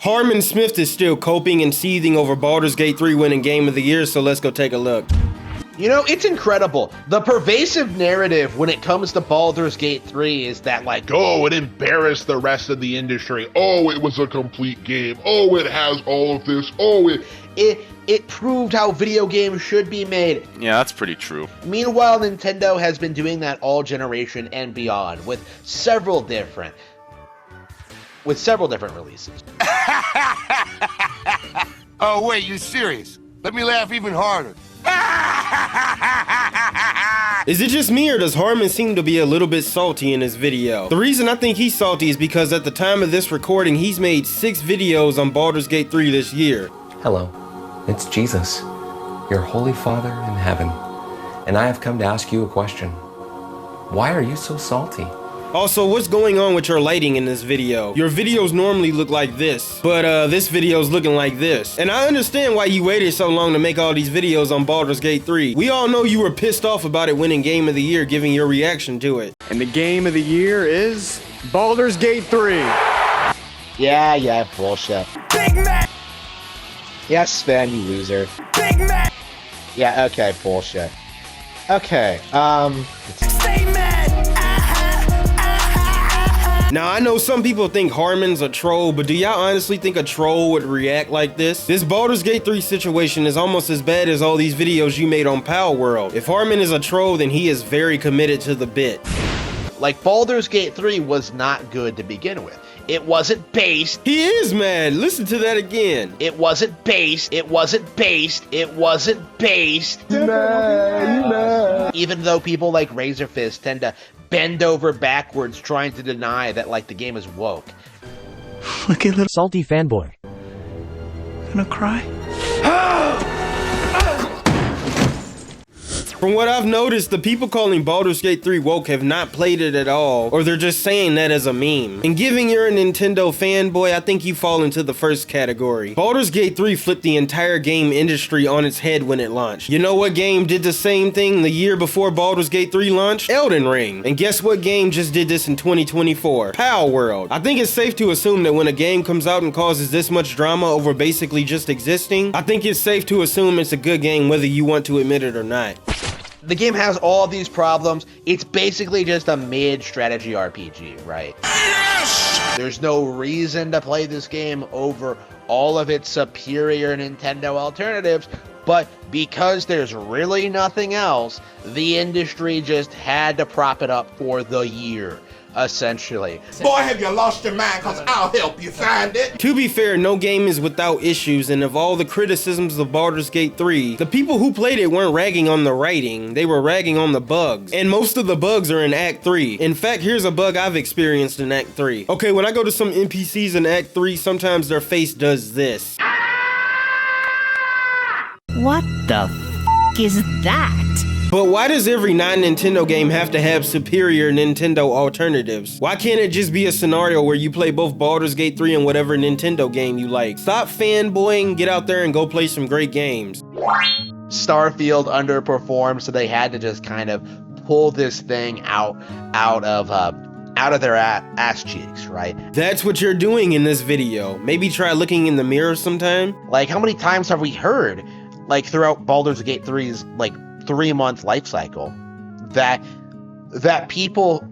Harmon Smith is still coping and seething over Baldur's Gate 3 winning Game of the Year, so let's go take a look. You know, it's incredible. The pervasive narrative when it comes to Baldur's Gate 3 is that, like, oh, it embarrassed the rest of the industry. Oh, it was a complete game. Oh, it has all of this. Oh, it proved how video games should be made. Yeah, that's pretty true. Meanwhile, Nintendo has been doing that all generation and beyond with several different releases. Oh, wait, you serious? Let me laugh even harder. Is it just me, or does Harmon seem to be a little bit salty in his video? The reason I think he's salty is because at the time of this recording, he's made 6 videos on Baldur's Gate 3 this year. Hello, it's Jesus, your Holy Father in heaven, and I have come to ask you a question. Why are you so salty? Also, what's going on with your lighting in this video? Your videos normally look like this, but this video's looking like this. And I understand why you waited so long to make all these videos on Baldur's Gate 3. We all know you were pissed off about it winning Game of the Year, giving your reaction to it. And the Game of the Year is Baldur's Gate 3. Yeah, bullshit. Big Man! Yes, Sven, you loser. Big Man! Yeah, okay, bullshit. Okay, Stay mad! Now, I know some people think Harmon's a troll, but do y'all honestly think a troll would react like this? This Baldur's Gate 3 situation is almost as bad as all these videos you made on Power World. If Harmon is a troll, then he is very committed to the bit. like, Baldur's Gate 3 was not good to begin with. It wasn't based. He is mad. Listen to that again. It wasn't based. It wasn't based. It wasn't based. you mad. Even though people like Razorfist tend to bend over backwards trying to deny that, like, the game is woke. Look at little salty fanboy. Gonna cry? From what I've noticed, the people calling Baldur's Gate 3 woke have not played it at all, or they're just saying that as a meme. And given you're a Nintendo fanboy, I think you fall into the first category. Baldur's Gate 3 flipped the entire game industry on its head when it launched. You know what game did the same thing the year before Baldur's Gate 3 launched? Elden Ring. And guess what game just did this in 2024? Power World. I think it's safe to assume that when a game comes out and causes this much drama over basically just existing, I think it's safe to assume it's a good game whether you want to admit it or not. The game has all these problems. It's basically just a mid-strategy RPG, right? Yes! There's no reason to play this game over all of its superior Nintendo alternatives, but because there's really nothing else, the industry just had to prop it up for the year, essentially. Boy, have you lost your mind, because I'll help you find it. To be fair, no game is without issues, and of all the criticisms of Baldur's Gate 3, the people who played it weren't ragging on the writing, they were ragging on the bugs. And most of the bugs are in Act 3. In fact, here's a bug I've experienced in Act 3. Okay, when I go to some NPCs in Act 3, sometimes their face does this. What the f*** is that? But why does every non-Nintendo game have to have superior Nintendo alternatives? Why can't it just be a scenario where you play both Baldur's Gate 3 and whatever Nintendo game you like? Stop fanboying, get out there and go play some great games. Starfield underperformed, so they had to just kind of pull this thing out of their ass cheeks, right? That's what you're doing in this video. Maybe try looking in the mirror sometime. Like, how many times have we heard, like, throughout Baldur's Gate 3's, like, 3-month life cycle, that people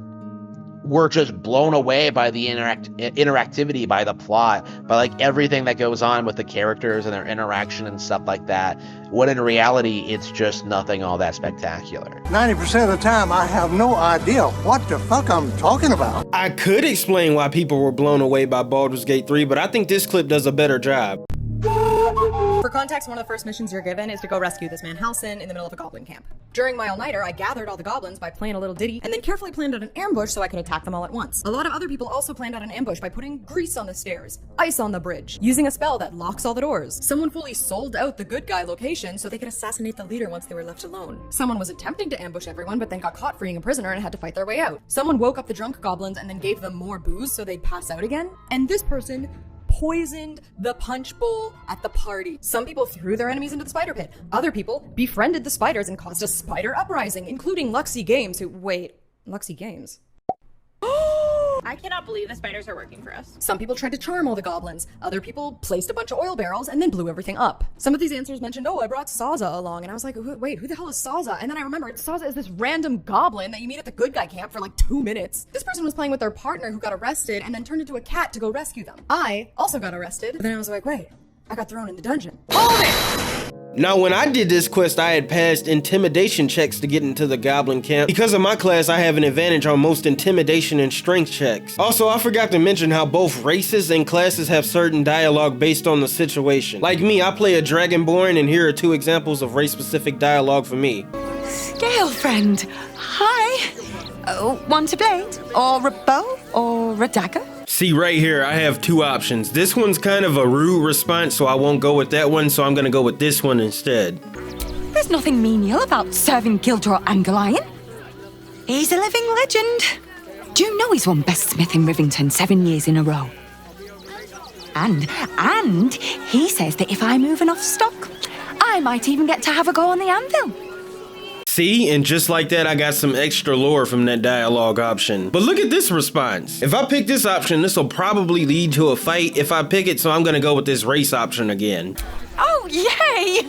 were just blown away by the interactivity, by the plot, by, like, everything that goes on with the characters and their interaction and stuff like that, when in reality it's just nothing all that spectacular. 90% of the time I have no idea what the fuck I'm talking about. I could explain why people were blown away by Baldur's Gate 3, but I think this clip does a better job. For context, one of the first missions you're given is to go rescue this man Halsin in the middle of a goblin camp. During my all-nighter, I gathered all the goblins by playing a little ditty, and then carefully planned out an ambush so I could attack them all at once. A lot of other people also planned out an ambush by putting grease on the stairs, ice on the bridge, using a spell that locks all the doors. Someone fully sold out the good guy location so they could assassinate the leader once they were left alone. Someone was attempting to ambush everyone, but then got caught freeing a prisoner and had to fight their way out. Someone woke up the drunk goblins and then gave them more booze so they'd pass out again. And this person poisoned the punch bowl at the party. Some people threw their enemies into the spider pit. Other people befriended the spiders and caused a spider uprising, including Luxy Games, who— wait, Luxy Games? I cannot believe the spiders are working for us. Some people tried to charm all the goblins. Other people placed a bunch of oil barrels and then blew everything up. Some of these answers mentioned, oh, I brought Saza along. And I was like, wait, who the hell is Saza? And then I remembered Saza is this random goblin that you meet at the good guy camp for like 2 minutes. This person was playing with their partner who got arrested and then turned into a cat to go rescue them. I also got arrested, but then I was like, wait, I got thrown in the dungeon. Hold it! Now, when I did this quest, I had passed intimidation checks to get into the goblin camp. Because of my class, I have an advantage on most intimidation and strength checks. Also, I forgot to mention how both races and classes have certain dialogue based on the situation. Like me, I play a Dragonborn, and here are 2 examples of race-specific dialogue for me. Scale friend, hi. Want a blade, or a bow, or a dagger? See right here, I have 2 options. This one's kind of a rude response, so I won't go with that one, so I'm gonna go with this one instead. There's nothing menial about serving Gildor Angelion. He's a living legend. Do you know he's won Best Smith in Rivington 7 years in a row? And he says that if I move enough stock, I might even get to have a go on the anvil. See, and just like that, I got some extra lore from that dialogue option. But look at this response. If I pick this option, this will probably lead to a fight if I pick it, so I'm gonna go with this race option again. Oh, yay!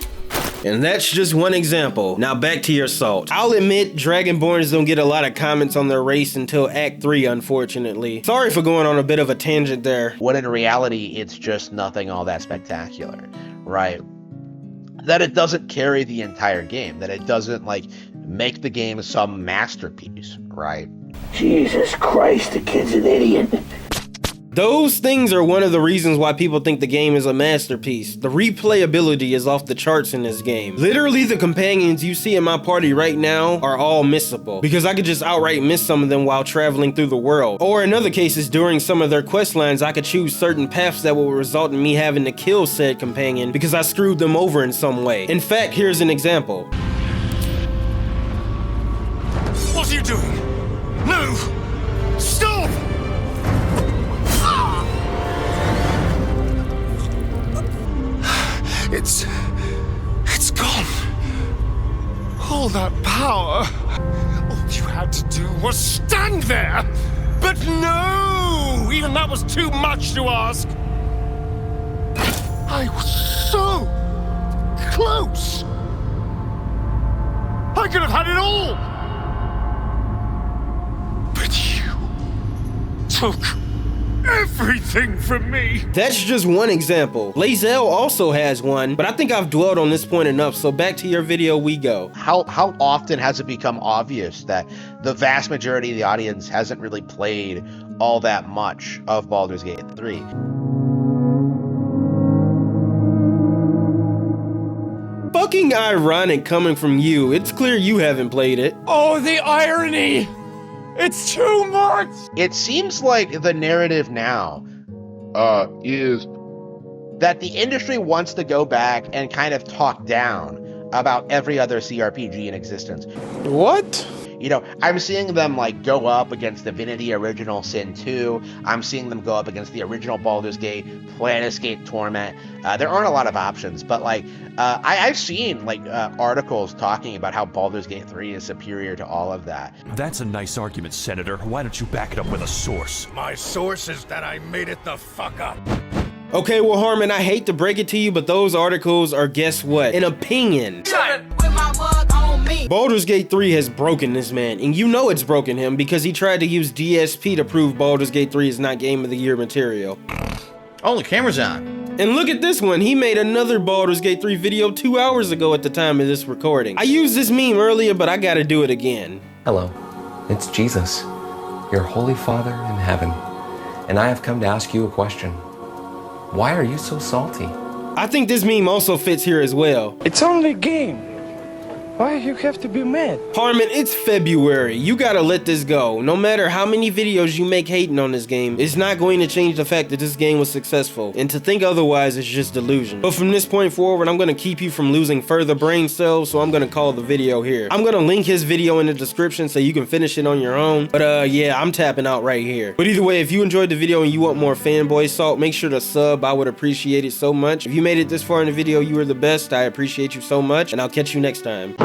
And that's just one example. Now back to your salt. I'll admit, Dragonborns don't get a lot of comments on their race until Act 3, unfortunately. Sorry for going on a bit of a tangent there. When in reality, it's just nothing all that spectacular, right? That it doesn't carry the entire game, that it doesn't, like, make the game some masterpiece, right? Jesus Christ, the kid's an idiot. Those things are one of the reasons why people think the game is a masterpiece. The replayability is off the charts in this game. Literally, the companions you see in my party right now are all missable, because I could just outright miss some of them while traveling through the world. Or in other cases, during some of their quest lines, I could choose certain paths that will result in me having to kill said companion because I screwed them over in some way. In fact, here's an example. What are you doing? No! Stop! It's gone. All that power. All you had to do was stand there. But no! Even that was too much to ask. I was so close. I could have had it all. But you took everything from me. That's just one example. Lae'zel also has one, but I think I've dwelled on this point enough, so back to your video we go. How often has it become obvious that the vast majority of the audience hasn't really played all that much of Baldur's Gate 3? Fucking ironic coming from you. It's clear you haven't played it. Oh, the irony! It's too much! It seems like the narrative now is that the industry wants to go back and kind of talk down about every other CRPG in existence. What? You know, I'm seeing them like go up against Divinity Original Sin 2. I'm seeing them go up against the original Baldur's Gate, Planescape Torment. There aren't a lot of options, but like I've seen like articles talking about how Baldur's Gate 3 is superior to all of that. That's a nice argument, Senator. Why don't you back it up with a source? My source is that I made it the fuck up. Okay, well, Harmon, I hate to break it to you, but those articles are, guess what? An opinion. Baldur's Gate 3 has broken this man, and you know it's broken him because he tried to use DSP to prove Baldur's Gate 3 is not Game of the Year material. Oh, the camera's on. And look at this one. He made another Baldur's Gate 3 video 2 hours ago at the time of this recording. I used this meme earlier, but I gotta do it again. Hello, it's Jesus, your Holy Father in heaven, and I have come to ask you a question. Why are you so salty? I think this meme also fits here as well. It's only a game. Why you have to be mad? Harmon, it's February. You gotta let this go. No matter how many videos you make hating on this game, it's not going to change the fact that this game was successful. And to think otherwise is just delusion. But from this point forward, I'm gonna keep you from losing further brain cells, so I'm gonna call the video here. I'm gonna link his video in the description so you can finish it on your own. But yeah, I'm tapping out right here. But either way, if you enjoyed the video and you want more Fanboy Salt, make sure to sub. I would appreciate it so much. If you made it this far in the video, you are the best. I appreciate you so much, and I'll catch you next time.